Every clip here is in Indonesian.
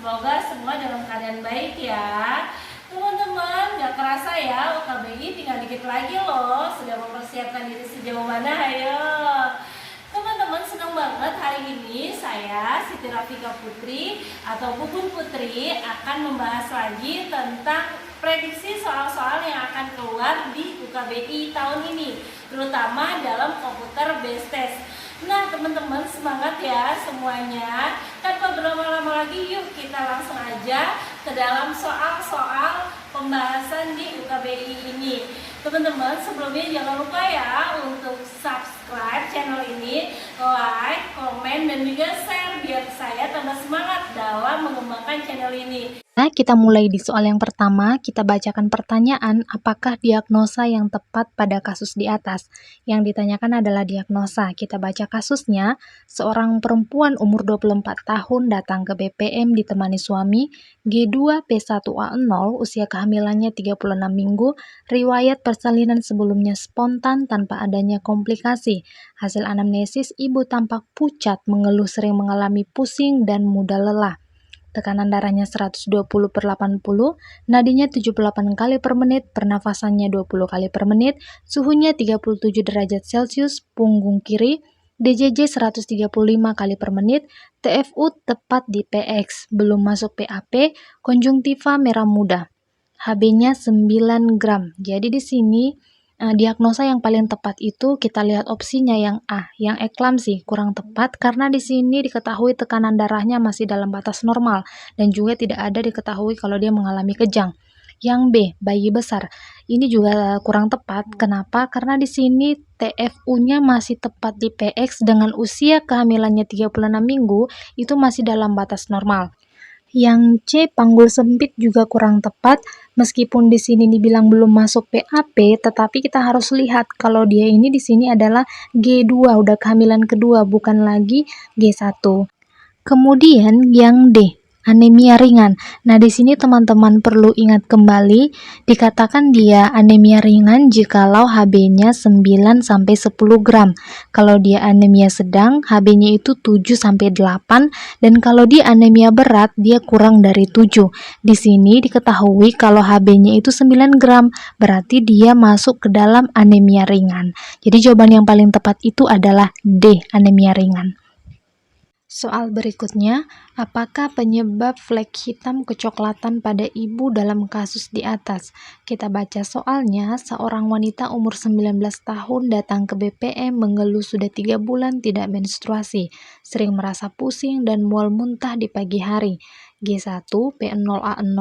Semoga semua dalam keadaan baik ya. Teman-teman, gak kerasa ya UKBI tinggal dikit lagi loh. Sudah mempersiapkan diri sejauh mana? Ayo. Teman-teman, senang banget hari ini saya Siti Rafika Putri atau Bubun Putri akan membahas lagi tentang prediksi soal-soal yang akan keluar di UKBI tahun ini, terutama dalam komputer based test. Nah teman-teman, semangat ya semuanya. Tanpa berlama-lama lagi, yuk kita langsung aja ke dalam soal-soal pembahasan di UKBI ini. Teman-teman, sebelumnya jangan lupa ya untuk subscribe channel ini, like, komen, dan juga share biar saya tambah semangat dalam mengembangkan channel ini. Nah, kita mulai di soal yang pertama. Kita bacakan pertanyaan, apakah diagnosa yang tepat pada kasus di atas? Yang ditanyakan adalah diagnosa. Kita baca kasusnya, seorang perempuan umur 24 tahun datang ke BPM ditemani suami, G2P1A0, usia kehamilannya 36 minggu, riwayat persalinan sebelumnya spontan tanpa adanya komplikasi. Hasil anamnesis, ibu tampak pucat, mengeluh sering mengalami pusing dan mudah lelah. Tekanan darahnya 120/80, nadinya 78 kali per menit, pernafasannya 20 kali per menit, suhunya 37 derajat Celcius, punggung kiri, DJJ 135 kali per menit, TFU tepat di PX, belum masuk PAP, konjungtiva merah muda. HB-nya 9 gram. Jadi di sini diagnosa yang paling tepat itu kita lihat opsinya yang A, yang eklamsi, kurang tepat karena di sini diketahui tekanan darahnya masih dalam batas normal dan juga tidak ada diketahui kalau dia mengalami kejang. Yang B, bayi besar. Ini juga kurang tepat. Kenapa? Karena di sini TFU-nya masih tepat di PX dengan usia kehamilannya 36 minggu, itu masih dalam batas normal. Yang C, panggul sempit juga kurang tepat. Meskipun di sini dibilang belum masuk PAP, tetapi kita harus lihat kalau dia ini di sini adalah G2, udah kehamilan kedua, bukan lagi G1. Kemudian yang D, anemia ringan. Nah, di sini teman-teman perlu ingat kembali, dikatakan dia anemia ringan jikalau HB-nya 9 sampai 10 gram. Kalau dia anemia sedang, HB-nya itu 7 sampai 8 dan kalau dia anemia berat, dia kurang dari 7. Di sini diketahui kalau HB-nya itu 9 gram, berarti dia masuk ke dalam anemia ringan. Jadi jawaban yang paling tepat itu adalah D, anemia ringan. Soal berikutnya, apakah penyebab flek hitam kecoklatan pada ibu dalam kasus di atas? Kita baca soalnya, seorang wanita umur 19 tahun datang ke BPM mengeluh sudah 3 bulan tidak menstruasi, sering merasa pusing dan mual muntah di pagi hari. G1P0A0,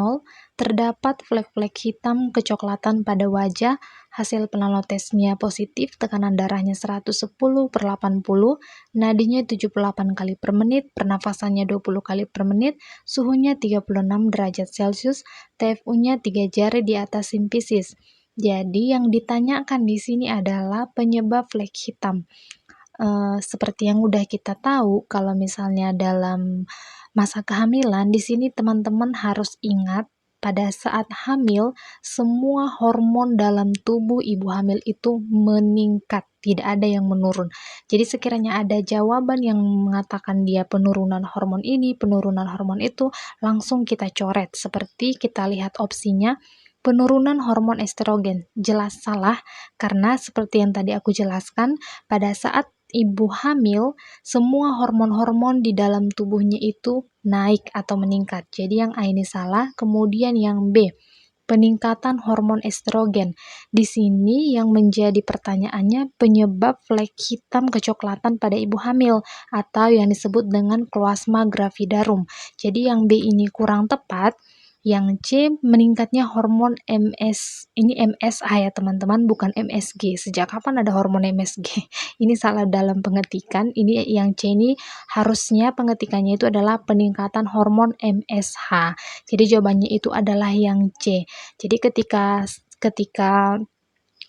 terdapat flek-flek hitam kecoklatan pada wajah, hasil penalotesnya positif, tekanan darahnya 110/80, nadinya 78 kali per menit, pernafasannya 20 kali per menit, suhunya 36 derajat Celcius, TFU-nya 3 jari di atas simfisis. Jadi yang ditanyakan di sini adalah penyebab flek hitam. Seperti yang udah kita tahu, kalau misalnya dalam masa kehamilan, di sini teman-teman harus ingat pada saat hamil, semua hormon dalam tubuh ibu hamil itu meningkat, tidak ada yang menurun. Jadi sekiranya ada jawaban yang mengatakan dia penurunan hormon ini, penurunan hormon itu, langsung kita coret. Seperti kita lihat opsinya, penurunan hormon estrogen. Jelas salah, karena seperti yang tadi aku jelaskan, pada saat ibu hamil, semua hormon-hormon di dalam tubuhnya itu naik atau meningkat. Jadi yang A ini salah. Kemudian yang B, peningkatan hormon estrogen. Di sini yang menjadi pertanyaannya penyebab flek hitam kecoklatan pada ibu hamil atau yang disebut dengan kloasma gravidarum. Jadi yang B ini kurang tepat. Yang C, meningkatnya hormon MS. Ini MSH ya teman-teman, bukan MSG. Sejak kapan ada hormon MSG? Ini salah dalam pengetikan. Ini yang C ini harusnya pengetikannya itu adalah peningkatan hormon MSH. Jadi jawabannya itu adalah yang C. Jadi ketika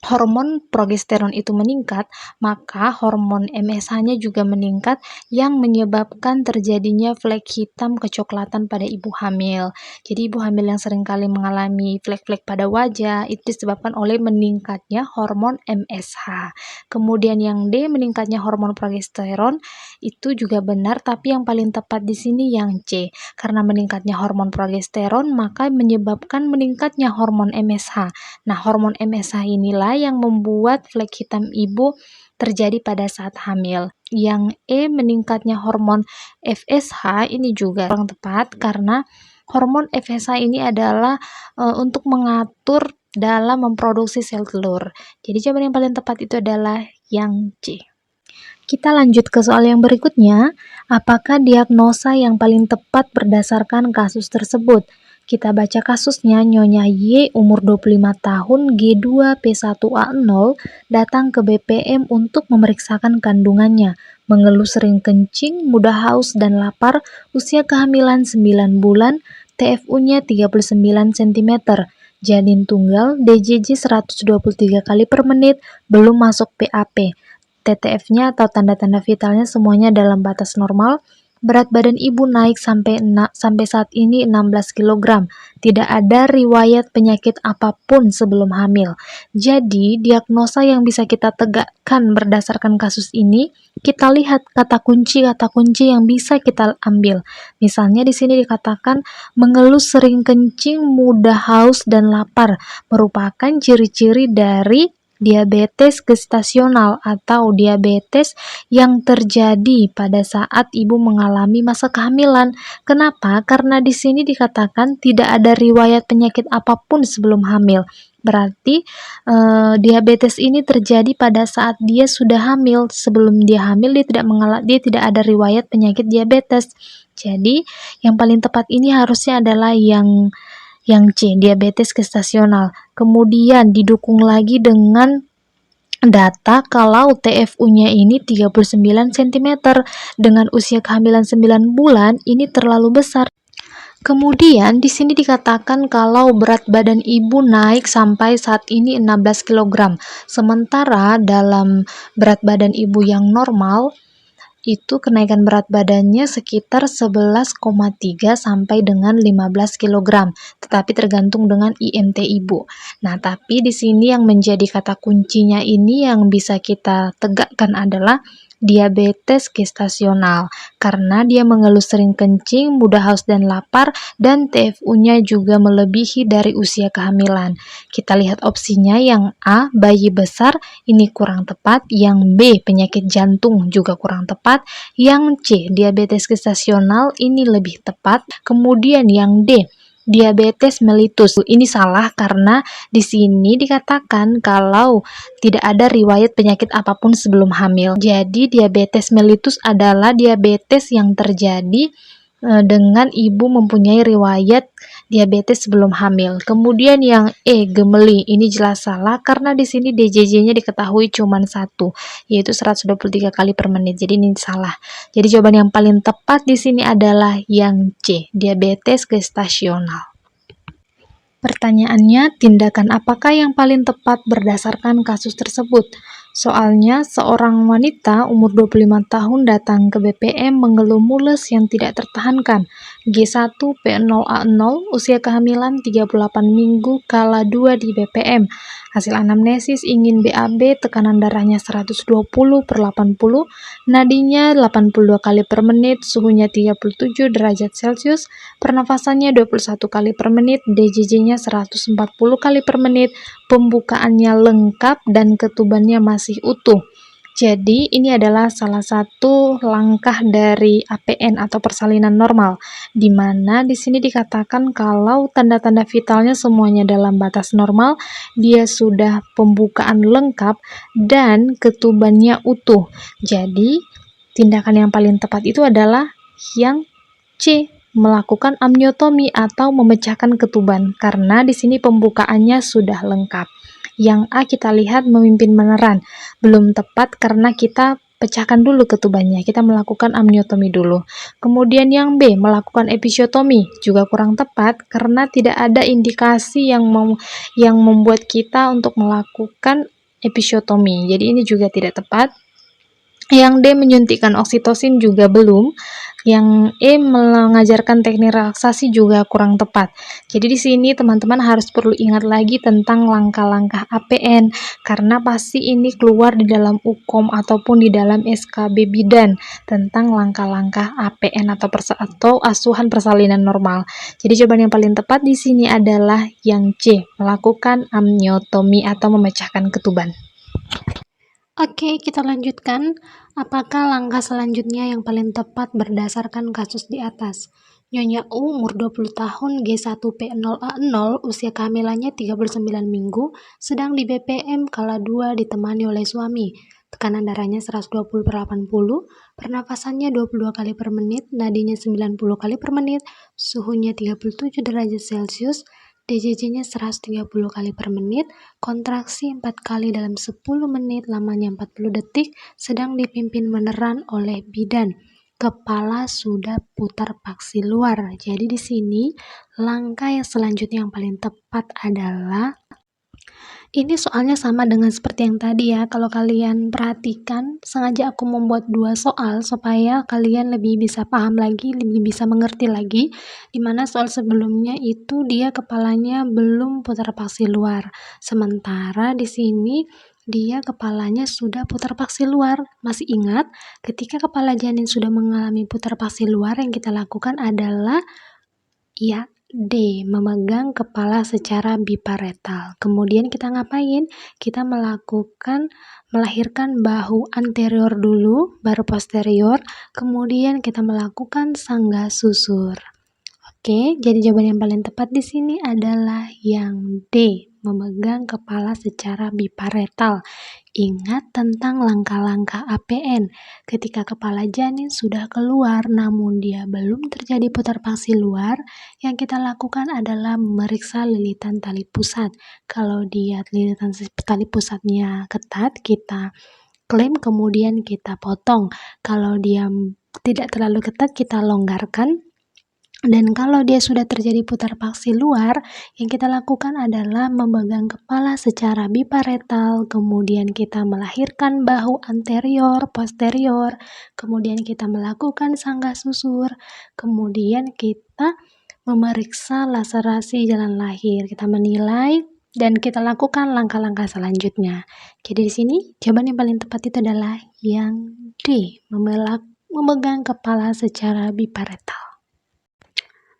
hormon progesteron itu meningkat, maka hormon MSH-nya juga meningkat yang menyebabkan terjadinya flek hitam kecoklatan pada ibu hamil. Jadi ibu hamil yang seringkali mengalami flek-flek pada wajah itu disebabkan oleh meningkatnya hormon MSH. Kemudian yang D, meningkatnya hormon progesteron itu juga benar, tapi yang paling tepat di sini yang C. Karena meningkatnya hormon progesteron maka menyebabkan meningkatnya hormon MSH. Nah, hormon MSH inilah yang membuat flek hitam ibu terjadi pada saat hamil. Yang E, meningkatnya hormon FSH, ini juga kurang tepat karena hormon FSH ini adalah untuk mengatur dalam memproduksi sel telur. Jadi jawaban yang paling tepat itu adalah yang C. Kita lanjut ke soal yang berikutnya. Apakah diagnosa yang paling tepat berdasarkan kasus tersebut? Kita baca kasusnya. Nyonya Y umur 25 tahun, G2 P1A0 datang ke BPM untuk memeriksakan kandungannya. Mengeluh sering kencing, mudah haus dan lapar, usia kehamilan 9 bulan, TFU-nya 39 cm. Janin tunggal, DJJ 123 kali per menit, belum masuk PAP. TTF-nya atau tanda-tanda vitalnya semuanya dalam batas normal. Berat badan ibu naik sampai saat ini 16 kg. Tidak ada riwayat penyakit apapun sebelum hamil. Jadi, diagnosa yang bisa kita tegakkan berdasarkan kasus ini, kita lihat kata kunci yang bisa kita ambil. Misalnya di sini dikatakan mengeluh sering kencing, mudah haus dan lapar, merupakan ciri-ciri dari diabetes gestasional atau diabetes yang terjadi pada saat ibu mengalami masa kehamilan. Kenapa? Karena di sini dikatakan tidak ada riwayat penyakit apapun sebelum hamil. Berarti diabetes ini terjadi pada saat dia sudah hamil. Sebelum dia hamil dia tidak ada riwayat penyakit diabetes. Jadi yang paling tepat ini harusnya adalah yang C, diabetes gestasional. Kemudian didukung lagi dengan data kalau TFU-nya ini 39 cm dengan usia kehamilan 9 bulan ini terlalu besar. Kemudian di sini dikatakan kalau berat badan ibu naik sampai saat ini 16 kg. Sementara dalam berat badan ibu yang normal itu kenaikan berat badannya sekitar 11,3 sampai dengan 15 kg, tetapi tergantung dengan IMT ibu. Nah, tapi di sini yang menjadi kata kuncinya ini yang bisa kita tegakkan adalah diabetes gestasional, karena dia mengeluh sering kencing, mudah haus dan lapar, dan TFU-nya juga melebihi dari usia kehamilan. Kita lihat opsinya yang A, bayi besar, ini kurang tepat. Yang B, penyakit jantung, juga kurang tepat. Yang C, diabetes gestasional, ini lebih tepat. Kemudian yang D, diabetes mellitus, ini salah karena di sini dikatakan kalau tidak ada riwayat penyakit apapun sebelum hamil. Jadi diabetes mellitus adalah diabetes yang terjadi dengan ibu mempunyai riwayat diabetes sebelum hamil. Kemudian yang E, gemeli, ini jelas salah karena di sini DJJ-nya diketahui cuma 1, yaitu 123 kali per menit. Jadi ini salah. Jadi jawaban yang paling tepat di sini adalah yang C, diabetes gestasional. Pertanyaannya, tindakan apakah yang paling tepat berdasarkan kasus tersebut? Soalnya, seorang wanita umur 25 tahun datang ke BPM mengeluh mules yang tidak tertahankan. G1 P0A0, usia kehamilan 38 minggu, kala 2 di BPM. Hasil anamnesis ingin BAB, tekanan darahnya 120/80, nadinya 82 kali per menit, suhunya 37 derajat Celcius, pernafasannya 21 kali per menit, DJJ-nya 140 kali per menit, pembukaannya lengkap dan ketubannya masih utuh. Jadi ini adalah salah satu langkah dari APN atau persalinan normal, di mana di sini dikatakan kalau tanda-tanda vitalnya semuanya dalam batas normal, dia sudah pembukaan lengkap dan ketubannya utuh. Jadi tindakan yang paling tepat itu adalah yang C, melakukan amniotomi atau memecahkan ketuban karena di sini pembukaannya sudah lengkap. Yang A kita lihat memimpin meneran, belum tepat karena kita pecahkan dulu ketubannya, kita melakukan amniotomi dulu. Kemudian yang B, melakukan episiotomi, juga kurang tepat karena tidak ada indikasi yang membuat kita untuk melakukan episiotomi. Jadi ini juga tidak tepat. Yang D menyuntikkan oksitosin juga belum. Yang E mengajarkan teknik relaksasi juga kurang tepat. Jadi di sini teman-teman harus perlu ingat lagi tentang langkah-langkah APN karena pasti ini keluar di dalam UKOM ataupun di dalam SKB Bidan tentang langkah-langkah APN atau asuhan persalinan normal. Jadi jawaban yang paling tepat di sini adalah yang C, melakukan amniotomi atau memecahkan ketuban. Oke, kita lanjutkan. Apakah langkah selanjutnya yang paling tepat berdasarkan kasus di atas? Nyonya U umur 20 tahun, G1P0A0, usia kehamilannya 39 minggu, sedang di BPM kala 2 ditemani oleh suami. Tekanan darahnya 120/80, pernafasannya 22 kali per menit, nadinya 90 kali per menit, suhunya 37 derajat Celcius, DJJ-nya 130 kali per menit, kontraksi 4 kali dalam 10 menit, lamanya 40 detik, sedang dipimpin meneran oleh bidan. Kepala sudah putar paksi luar. Jadi di sini langkah yang selanjutnya yang paling tepat adalah ini soalnya sama dengan seperti yang tadi ya. Kalau kalian perhatikan, sengaja aku membuat 2 soal supaya kalian lebih bisa paham lagi, lebih bisa mengerti lagi. Dimana soal sebelumnya itu dia kepalanya belum putar paksi luar. Sementara di sini dia kepalanya sudah putar paksi luar. Masih ingat, ketika kepala janin sudah mengalami putar paksi luar, yang kita lakukan adalah ya D, memegang kepala secara biparetal. Kemudian kita ngapain? Kita melahirkan bahu anterior dulu, baru posterior, kemudian kita melakukan sangga susur. Oke, jadi jawaban yang paling tepat di sini adalah yang D, memegang kepala secara biparetal. Ingat tentang langkah-langkah APN. Ketika kepala janin sudah keluar namun dia belum terjadi putar paksi luar, yang kita lakukan adalah memeriksa lilitan tali pusat. Kalau dia lilitan tali pusatnya ketat, kita klaim kemudian kita potong. Kalau dia tidak terlalu ketat, kita longgarkan. Dan kalau dia sudah terjadi putar paksi luar, yang kita lakukan adalah memegang kepala secara biparetal, kemudian kita melahirkan bahu anterior, posterior, kemudian kita melakukan sangga susur, kemudian kita memeriksa laserasi jalan lahir, kita menilai dan kita lakukan langkah-langkah selanjutnya. Jadi di sini jawaban yang paling tepat itu adalah yang D, memegang kepala secara biparetal.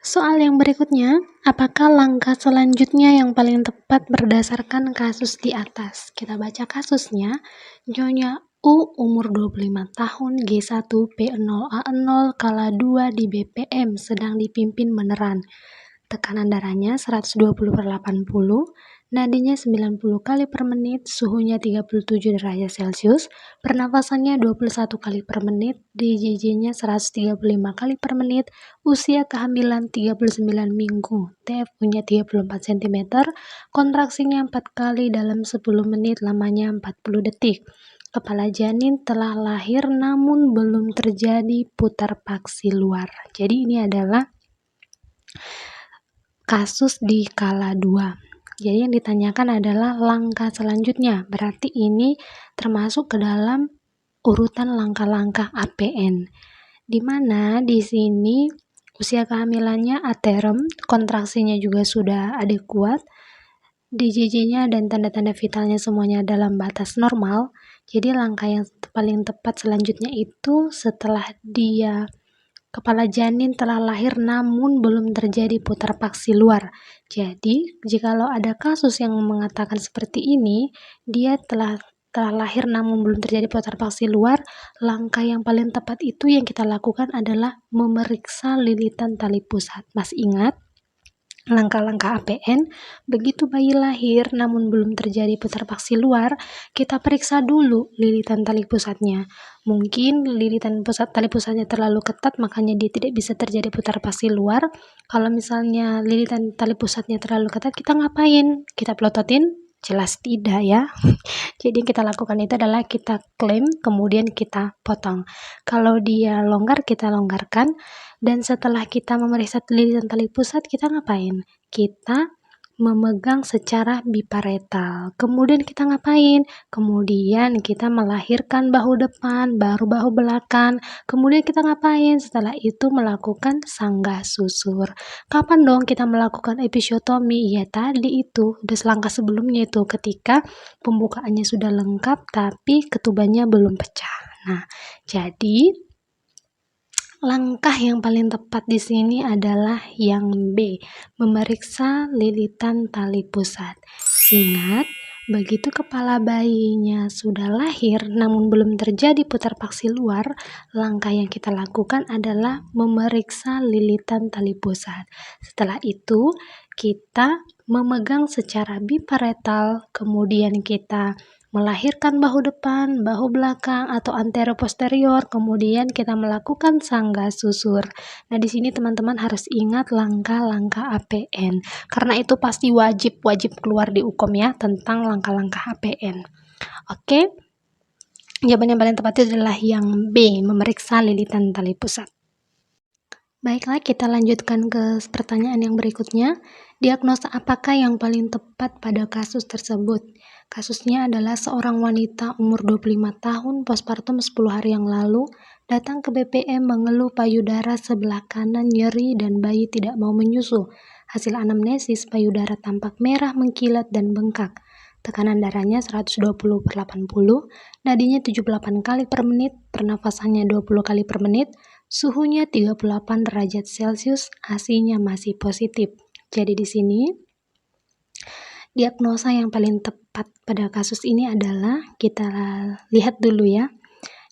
Soal yang berikutnya, apakah langkah selanjutnya yang paling tepat berdasarkan kasus di atas? Kita baca kasusnya. Nyonya U umur 25 tahun, G1P0A0, kala 2 di BPM, sedang dipimpin meneran. Tekanan darahnya 120/80, nadinya 90 kali per menit, suhunya 37 derajat Celcius, pernafasannya 21 kali per menit, DJJ-nya 135 kali per menit, usia kehamilan 39 minggu, TFU-nya 34 cm, kontraksinya 4 kali dalam 10 menit, lamanya 40 detik. Kepala janin telah lahir namun belum terjadi putar paksi luar. Jadi ini adalah kasus di kala 2. Jadi yang ditanyakan adalah langkah selanjutnya. Berarti ini termasuk ke dalam urutan langkah-langkah APN. Di mana di sini usia kehamilannya aterem, kontraksinya juga sudah adekuat, DJJ-nya dan tanda-tanda vitalnya semuanya dalam batas normal. Jadi langkah yang paling tepat selanjutnya itu setelah dia kepala janin telah lahir namun belum terjadi putar paksi luar. Jadi, jikalau ada kasus yang mengatakan seperti ini, dia telah lahir namun belum terjadi putar paksi luar, langkah yang paling tepat itu yang kita lakukan adalah memeriksa lilitan tali pusat. Masih ingat? Langkah-langkah APN, begitu bayi lahir namun belum terjadi putar paksi luar, kita periksa dulu lilitan tali pusatnya. Mungkin lilitan tali pusatnya terlalu ketat, makanya dia tidak bisa terjadi putar paksi luar. Kalau misalnya lilitan tali pusatnya terlalu ketat, kita ngapain? Kita pelototin? Jelas tidak ya. Jadi yang kita lakukan itu adalah kita klaim, kemudian kita potong. Kalau dia longgar, kita longgarkan. Dan setelah kita memeriksa lilitan tali pusat, kita ngapain? Kita memegang secara biparetal. Kemudian kita ngapain? Kemudian kita melahirkan bahu depan, baru bahu belakang. Kemudian kita ngapain? Setelah itu melakukan sanggah susur. Kapan dong kita melakukan episiotomi? Ya tadi itu, udah selangkah sebelumnya itu ketika pembukaannya sudah lengkap tapi ketubannya belum pecah. Nah, jadi langkah yang paling tepat di sini adalah yang B, memeriksa lilitan tali pusat. Ingat, begitu kepala bayinya sudah lahir namun belum terjadi putar paksi luar, langkah yang kita lakukan adalah memeriksa lilitan tali pusat. Setelah itu, kita memegang secara biparetal, kemudian kita melahirkan bahu depan, bahu belakang, atau antero-posterior, kemudian kita melakukan sanggah susur. Nah, di sini teman-teman harus ingat langkah-langkah APN, karena itu pasti wajib keluar di UKOM ya, tentang langkah-langkah APN. Oke, jawaban yang paling tepat itu adalah yang B, memeriksa lilitan tali pusat. Baiklah, kita lanjutkan ke pertanyaan yang berikutnya. Diagnosa apakah yang paling tepat pada kasus tersebut? Kasusnya adalah seorang wanita umur 25 tahun postpartum 10 hari yang lalu datang ke BPM mengeluh payudara sebelah kanan nyeri dan bayi tidak mau menyusu. Hasil anamnesis payudara tampak merah mengkilat dan bengkak. Tekanan darahnya 120/80, nadinya 78 kali per menit, pernafasannya 20 kali per menit, suhunya 38 derajat Celcius, ASI-nya masih positif. Jadi di sini diagnosa yang paling tepat pada kasus ini adalah, kita lihat dulu ya.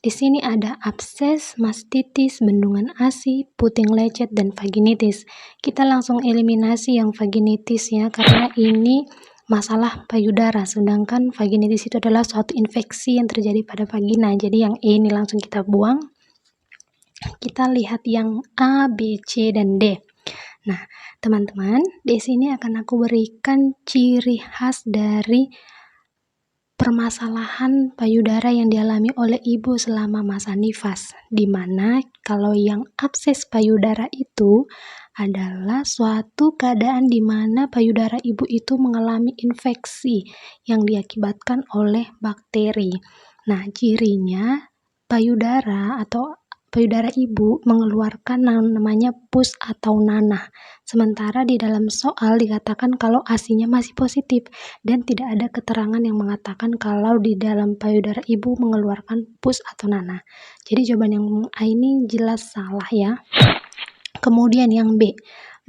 Di sini ada abses, mastitis, bendungan ASI, puting lecet, dan vaginitis. Kita langsung eliminasi yang vaginitis ya, karena ini masalah payudara, sedangkan vaginitis itu adalah suatu infeksi yang terjadi pada vagina. Jadi yang E ini langsung kita buang. Kita lihat yang A, B, C, dan D. Nah, teman-teman, di sini akan aku berikan ciri khas dari permasalahan payudara yang dialami oleh ibu selama masa nifas, di mana kalau yang abses payudara itu adalah suatu keadaan di mana payudara ibu itu mengalami infeksi yang diakibatkan oleh bakteri. Nah, cirinya payudara ibu mengeluarkan namanya pus atau nanah. Sementara di dalam soal dikatakan kalau ASI-nya masih positif dan tidak ada keterangan yang mengatakan kalau di dalam payudara ibu mengeluarkan pus atau nanah. Jadi jawaban yang A ini jelas salah ya. Kemudian yang B,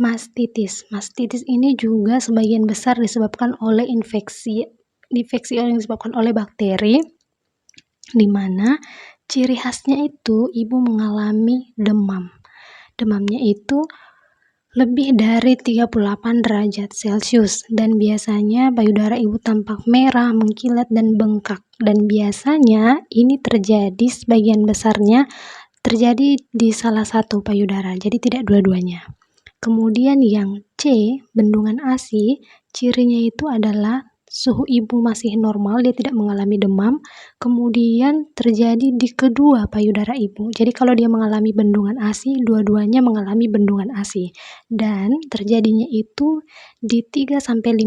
mastitis. Mastitis ini juga sebagian besar disebabkan oleh infeksi yang disebabkan oleh bakteri, di mana ciri khasnya itu ibu mengalami demam. Demamnya itu lebih dari 38 derajat Celcius dan biasanya payudara ibu tampak merah, mengkilat, dan bengkak. Dan biasanya ini terjadi sebagian besarnya terjadi di salah satu payudara, jadi tidak dua-duanya. Kemudian yang C, bendungan ASI, cirinya itu adalah suhu ibu masih normal, dia tidak mengalami demam, kemudian terjadi di kedua payudara ibu. Jadi kalau dia mengalami bendungan ASI, dua-duanya mengalami bendungan ASI. Dan terjadinya itu di 3-5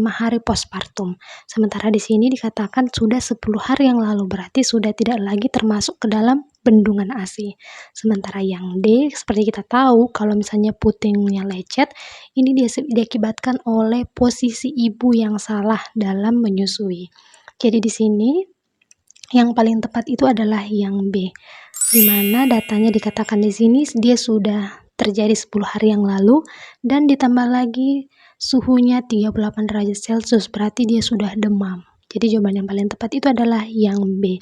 hari postpartum. Sementara di sini dikatakan sudah 10 hari yang lalu, berarti sudah tidak lagi termasuk ke dalam bendungan ASI. Sementara yang D, seperti kita tahu, kalau misalnya putingnya lecet, ini diakibatkan oleh posisi ibu yang salah dalam menyusui. Jadi di sini yang paling tepat itu adalah yang B, di mana datanya dikatakan di sini dia sudah terjadi 10 hari yang lalu dan ditambah lagi suhunya 38 derajat Celcius, berarti dia sudah demam. Jadi jawaban yang paling tepat itu adalah yang B.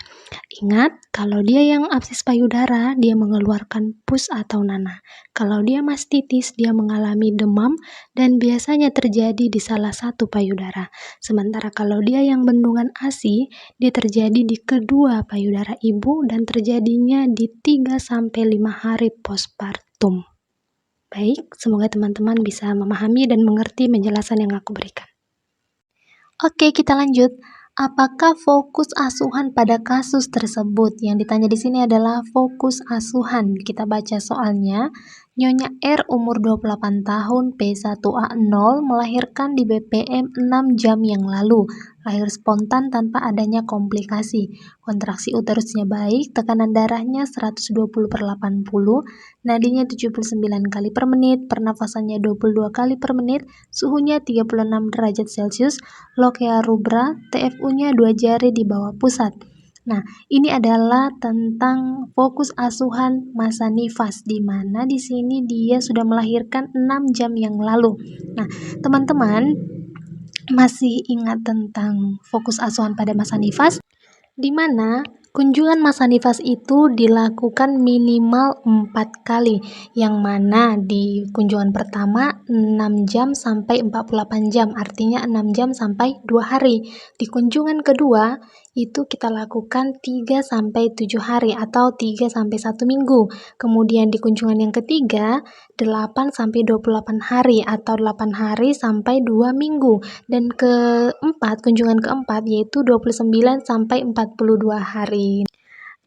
Ingat, kalau dia yang abses payudara, dia mengeluarkan pus atau nanah. Kalau dia mastitis, dia mengalami demam dan biasanya terjadi di salah satu payudara. Sementara kalau dia yang bendungan ASI, dia terjadi di kedua payudara ibu dan terjadinya di 3-5 hari postpartum. Baik, semoga teman-teman bisa memahami dan mengerti penjelasan yang aku berikan. Oke, kita lanjut. Apakah fokus asuhan pada kasus tersebut? Yang ditanya di sini adalah fokus asuhan. Kita baca soalnya. Nyonya R umur 28 tahun, P1A0, melahirkan di BPM 6 jam yang lalu. Lahir spontan tanpa adanya komplikasi. Kontraksi uterusnya baik, tekanan darahnya 120/80, nadinya 79 kali per menit, pernafasannya 22 kali per menit, suhunya 36 derajat Celcius, lochia rubra, TFU-nya 2 jari di bawah pusat. Nah, ini adalah tentang fokus asuhan masa nifas, di mana di sini dia sudah melahirkan 6 jam yang lalu. Nah, teman-teman masih ingat tentang fokus asuhan pada masa nifas? Di mana kunjungan masa nifas itu dilakukan minimal 4 kali, yang mana di kunjungan pertama 6 jam sampai 48 jam, artinya 6 jam sampai 2 hari. Di kunjungan kedua itu kita lakukan 3 sampai 7 hari atau 3 sampai 1 minggu. Kemudian di kunjungan yang ketiga 8 sampai 28 hari atau 8 hari sampai 2 minggu. Dan kunjungan keempat yaitu 29 sampai 42 hari.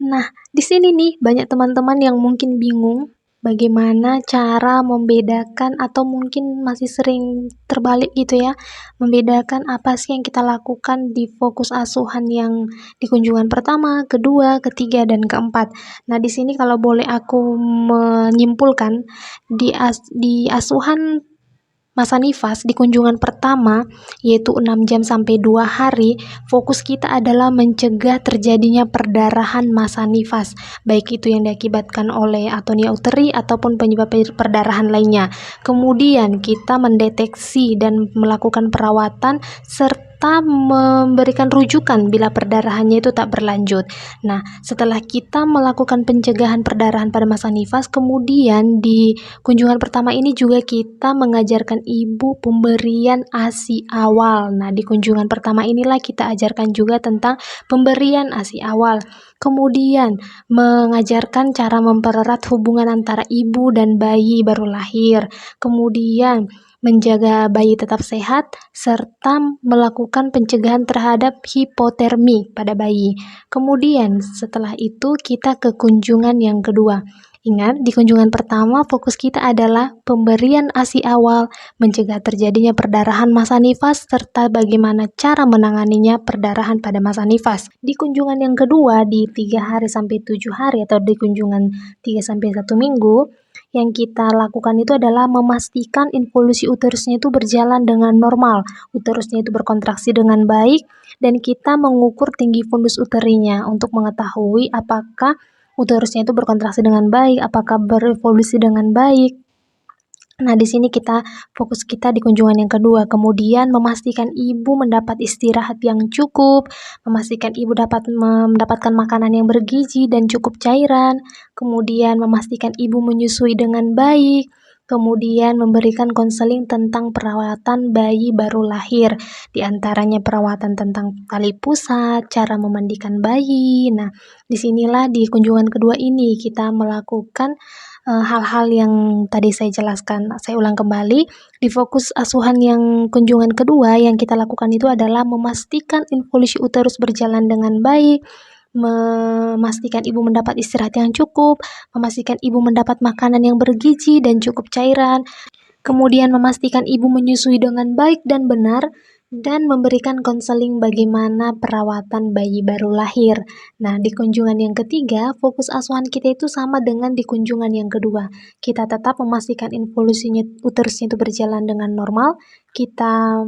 Nah, di sini nih banyak teman-teman yang mungkin bingung bagaimana cara membedakan atau mungkin masih sering terbalik gitu ya, membedakan apa sih yang kita lakukan di fokus asuhan yang di kunjungan pertama, kedua, ketiga, dan keempat. Nah, di sini kalau boleh aku menyimpulkan, di asuhan masa nifas di kunjungan pertama, yaitu 6 jam sampai 2 hari, fokus kita adalah mencegah terjadinya perdarahan masa nifas, baik itu yang diakibatkan oleh atonia uteri ataupun penyebab perdarahan lainnya. Kemudian kita mendeteksi dan melakukan perawatan serta memberikan rujukan bila perdarahannya itu tak berlanjut. Nah, setelah kita melakukan pencegahan perdarahan pada masa nifas, kemudian di kunjungan pertama ini juga kita mengajarkan ibu pemberian ASI awal. Nah, di kunjungan pertama inilah kita ajarkan juga tentang pemberian ASI awal. Kemudian mengajarkan cara mempererat hubungan antara ibu dan bayi baru lahir. Kemudian menjaga bayi tetap sehat, serta melakukan pencegahan terhadap hipotermi pada bayi. Kemudian setelah itu kita ke kunjungan yang kedua. Ingat, di kunjungan pertama fokus kita adalah pemberian ASI awal, mencegah terjadinya perdarahan masa nifas, serta bagaimana cara menanganinya perdarahan pada masa nifas. Di kunjungan yang kedua, di 3 hari sampai 7 hari atau di kunjungan 3 sampai 1 minggu, yang kita lakukan itu adalah memastikan involusi uterusnya itu berjalan dengan normal, uterusnya itu berkontraksi dengan baik, dan kita mengukur tinggi fundus uterinya untuk mengetahui apakah uterusnya itu berkontraksi dengan baik, apakah berevolusi dengan baik. Nah, di sini fokus kita di kunjungan yang kedua. Kemudian memastikan ibu mendapat istirahat yang cukup, memastikan ibu dapat mendapatkan makanan yang bergizi dan cukup cairan, kemudian memastikan ibu menyusui dengan baik, kemudian memberikan konseling tentang perawatan bayi baru lahir, di antaranya perawatan tentang tali pusat, cara memandikan bayi. Nah, disinilah di kunjungan kedua ini kita melakukan hal-hal yang tadi saya jelaskan. Saya ulang kembali, di fokus asuhan yang kunjungan kedua yang kita lakukan itu adalah memastikan involusi uterus berjalan dengan baik, memastikan ibu mendapat istirahat yang cukup, memastikan ibu mendapat makanan yang bergizi dan cukup cairan, kemudian memastikan ibu menyusui dengan baik dan benar, dan memberikan konseling bagaimana perawatan bayi baru lahir. Nah, di kunjungan yang ketiga, fokus asuhan kita itu sama dengan di kunjungan yang kedua. Kita tetap memastikan involusinya uterusnya itu berjalan dengan normal. Kita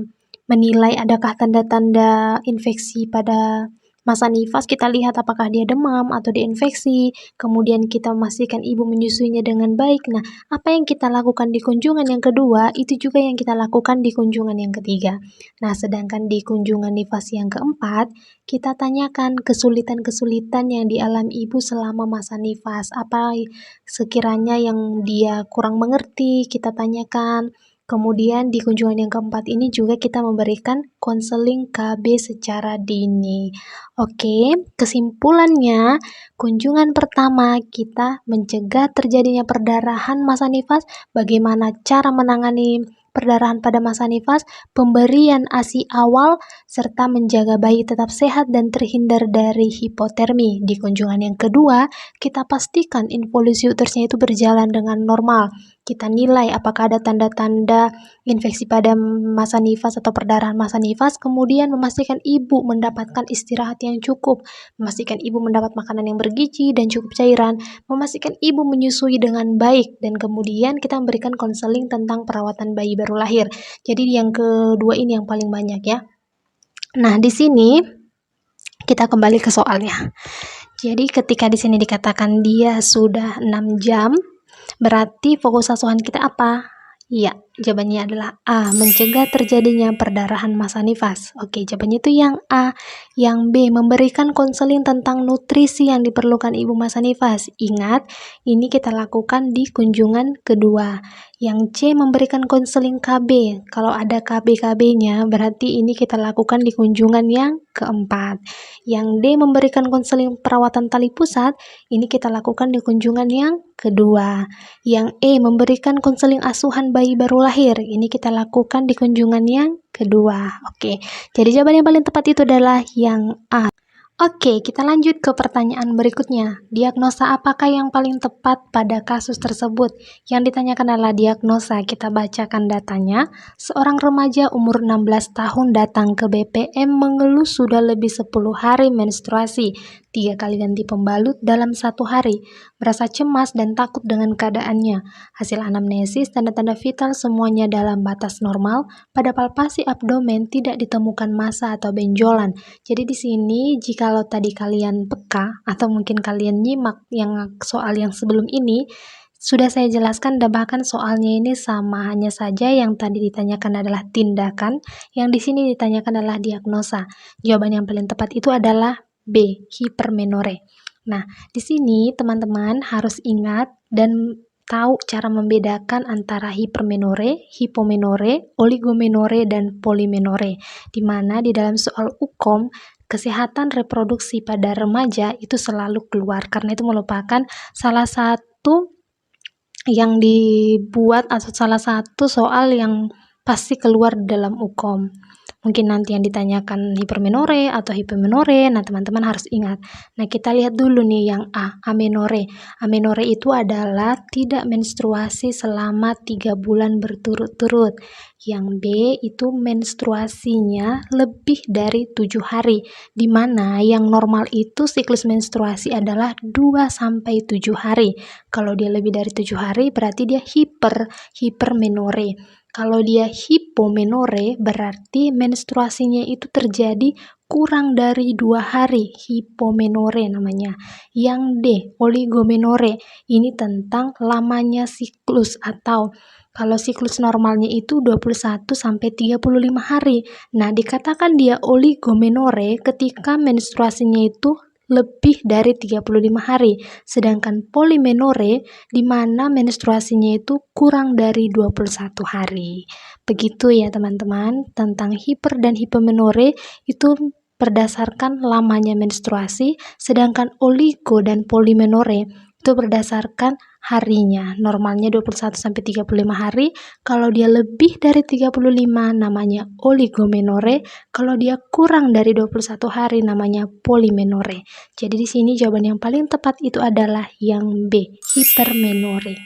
menilai adakah tanda-tanda infeksi pada masa nifas, kita lihat apakah dia demam atau diinfeksi. Kemudian kita memastikan ibu menyusuinya dengan baik. Nah, apa yang kita lakukan di kunjungan yang kedua, itu juga yang kita lakukan di kunjungan yang ketiga. Nah, sedangkan di kunjungan nifas yang keempat, kita tanyakan kesulitan-kesulitan yang dialami ibu selama masa nifas. Apa sekiranya yang dia kurang mengerti, kita tanyakan. Kemudian di kunjungan yang keempat ini juga kita memberikan konseling KB secara dini. Oke, kesimpulannya, kunjungan pertama kita mencegah terjadinya perdarahan masa nifas, bagaimana cara menangani perdarahan pada masa nifas, pemberian ASI awal, serta menjaga bayi tetap sehat dan terhindar dari hipotermi. Di kunjungan yang kedua, kita pastikan involusi uterusnya itu berjalan dengan normal. Kita nilai apakah ada tanda-tanda infeksi pada masa nifas atau perdarahan masa nifas, kemudian memastikan ibu mendapatkan istirahat yang cukup, memastikan ibu mendapat makanan yang bergizi dan cukup cairan, memastikan ibu menyusui dengan baik, dan kemudian kita memberikan konseling tentang perawatan bayi baru lahir. Jadi yang kedua ini yang paling banyak ya. Nah, di sini kita kembali ke soalnya. Jadi ketika di sini dikatakan dia sudah 6 jam, berarti fokus asuhan kita apa? Iya, jawabannya adalah A, mencegah terjadinya perdarahan masa nifas. Oke, jawabannya itu yang A. Yang B, memberikan konseling tentang nutrisi yang diperlukan ibu masa nifas. Ingat, ini kita lakukan di kunjungan kedua. Yang C, memberikan konseling KB. Kalau ada KB-KB-nya, berarti ini kita lakukan di kunjungan yang keempat. Yang D, memberikan konseling perawatan tali pusat. Ini kita lakukan di kunjungan yang kedua. Yang E, memberikan konseling asuhan bayi baru lahir. Ini kita lakukan di kunjungan yang kedua. Oke, jadi jawaban yang paling tepat itu adalah yang A. Oke, kita lanjut ke pertanyaan berikutnya. Diagnosa apakah yang paling tepat pada kasus tersebut? Yang ditanyakan adalah diagnosa. Kita bacakan datanya. Seorang remaja umur 16 tahun datang ke BPM mengeluh sudah lebih 10 hari menstruasi, 3 kali ganti pembalut dalam 1 hari, merasa cemas dan takut dengan keadaannya. Hasil anamnesis, tanda-tanda vital semuanya dalam batas normal. Pada palpasi abdomen tidak ditemukan massa atau benjolan. Jadi di sini jikalau tadi kalian peka atau mungkin kalian nyimak yang soal yang sebelum ini, sudah saya jelaskan dan bahkan soalnya ini sama, hanya saja yang tadi ditanyakan adalah tindakan, yang di sini ditanyakan adalah diagnosa. Jawaban yang paling tepat itu adalah B, hipermenore. Nah, di sini teman-teman harus ingat dan tahu cara membedakan antara hipermenore, hipomenore, oligomenore, dan polimenore. Di mana di dalam soal UKOM, kesehatan reproduksi pada remaja itu selalu keluar, karena itu merupakan salah satu yang dibuat atau salah satu soal yang pasti keluar dalam UKOM. Mungkin nanti yang ditanyakan hipermenore atau hipomenore, nah teman-teman harus ingat. Nah, kita lihat dulu nih yang A, amenore. Amenore itu adalah tidak menstruasi selama 3 bulan berturut-turut. Yang B itu menstruasinya lebih dari 7 hari, di mana yang normal itu siklus menstruasi adalah 2-7 hari. Kalau dia lebih dari 7 hari berarti dia hipermenore. Kalau dia hipomenore berarti menstruasinya itu terjadi kurang dari 2 hari, hipomenore namanya. Yang D, oligomenore, ini tentang lamanya siklus, atau kalau siklus normalnya itu 21-35 hari. Nah, dikatakan dia oligomenore ketika menstruasinya itu lebih dari 35 hari, sedangkan polimenore di mana menstruasinya itu kurang dari 21 hari. Begitu ya teman-teman, tentang hiper dan hipomenore itu berdasarkan lamanya menstruasi, sedangkan oligo dan polimenore itu berdasarkan harinya. Normalnya 21-35 hari, kalau dia lebih dari 35 namanya oligomenore, kalau dia kurang dari 21 hari namanya polimenore. Jadi di sini jawaban yang paling tepat itu adalah yang B, hipermenore.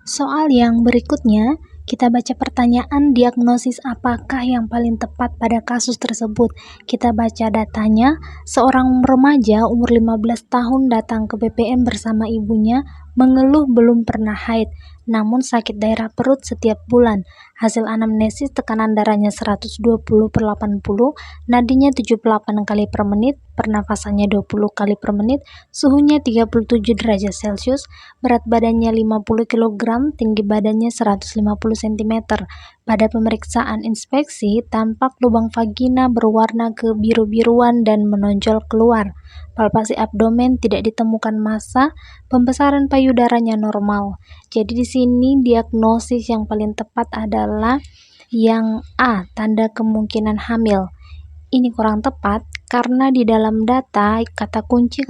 Soal yang berikutnya, kita baca pertanyaan diagnosis apakah yang paling tepat pada kasus tersebut. Kita baca datanya, seorang remaja umur 15 tahun datang ke BPM bersama ibunya, mengeluh belum pernah haid, namun sakit daerah perut setiap bulan. Hasil anamnesis tekanan darahnya 120/80, nadinya 78 kali per menit, pernafasannya 20 kali per menit, suhunya 37 derajat Celcius, berat badannya 50 kg, tinggi badannya 150 cm. Pada pemeriksaan inspeksi, tampak lubang vagina berwarna kebiru-biruan dan menonjol keluar. Palpasi abdomen tidak ditemukan massa, pembesaran payudaranya normal. Jadi di sini diagnosis yang paling tepat adalah yang A, tanda kemungkinan hamil. Ini kurang tepat Karena di dalam data, kata kunci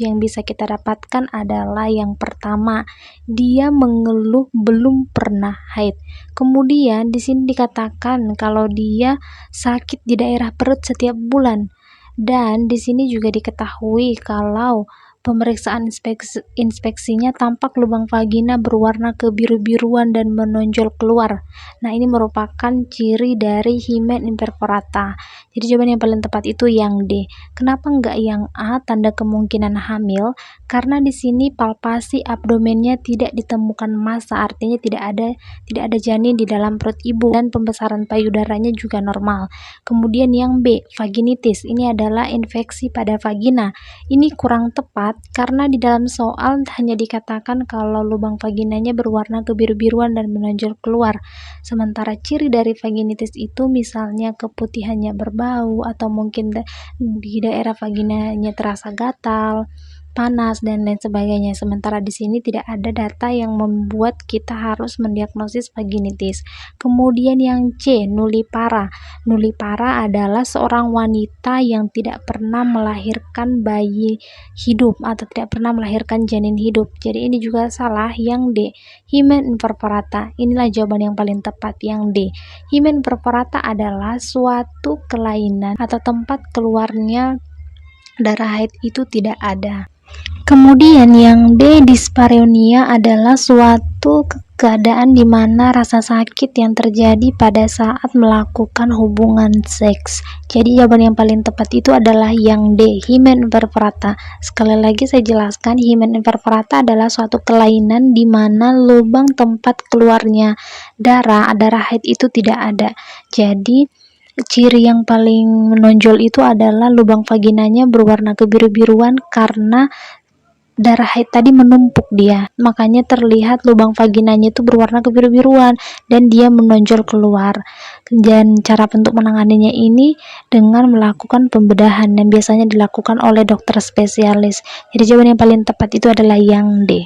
yang bisa kita dapatkan adalah yang pertama, dia mengeluh belum pernah haid. Kemudian di sini dikatakan kalau dia sakit di daerah perut setiap bulan. Dan di sini juga diketahui kalau pemeriksaan inspeksinya tampak lubang vagina berwarna kebiru-biruan dan menonjol keluar. Nah, ini merupakan ciri dari himen imperforata. Jadi jawaban yang paling tepat itu yang D. Kenapa enggak yang A, tanda kemungkinan hamil? Karena di sini palpasi abdomennya tidak ditemukan massa, artinya tidak ada janin di dalam perut ibu, dan pembesaran payudaranya juga normal. Kemudian yang B, vaginitis. Ini adalah infeksi pada vagina. Ini kurang tepat karena di dalam soal hanya dikatakan kalau lubang vaginanya berwarna kebiru-biruan dan menonjol keluar. Sementara ciri dari vaginitis itu misalnya keputihannya berbau, atau mungkin di daerah vaginanya terasa gatal, panas, dan lain sebagainya. Sementara di sini tidak ada data yang membuat kita harus mendiagnosis vaginitis. Kemudian yang C, nullipara. Nullipara adalah seorang wanita yang tidak pernah melahirkan bayi hidup atau tidak pernah melahirkan janin hidup. Jadi ini juga salah, yang D, himen imperforata. Inilah jawaban yang paling tepat, yang D. Himen imperforata adalah suatu kelainan atau tempat keluarnya darah haid itu tidak ada. Kemudian yang D, dispareunia, adalah suatu keadaan di mana rasa sakit yang terjadi pada saat melakukan hubungan seks. Jadi jawaban yang paling tepat itu adalah yang D, himen imperforata. Sekali lagi saya jelaskan, himen imperforata adalah suatu kelainan di mana lubang tempat keluarnya darah haid itu tidak ada. Jadi ciri yang paling menonjol itu adalah lubang vaginanya berwarna kebiru-biruan karena darah haid tadi menumpuk dia, makanya terlihat lubang vaginanya itu berwarna kebiru-biruan dan dia menonjol keluar. Dan cara untuk menanganinya ini dengan melakukan pembedahan dan biasanya dilakukan oleh dokter spesialis. Jadi jawaban yang paling tepat itu adalah yang D.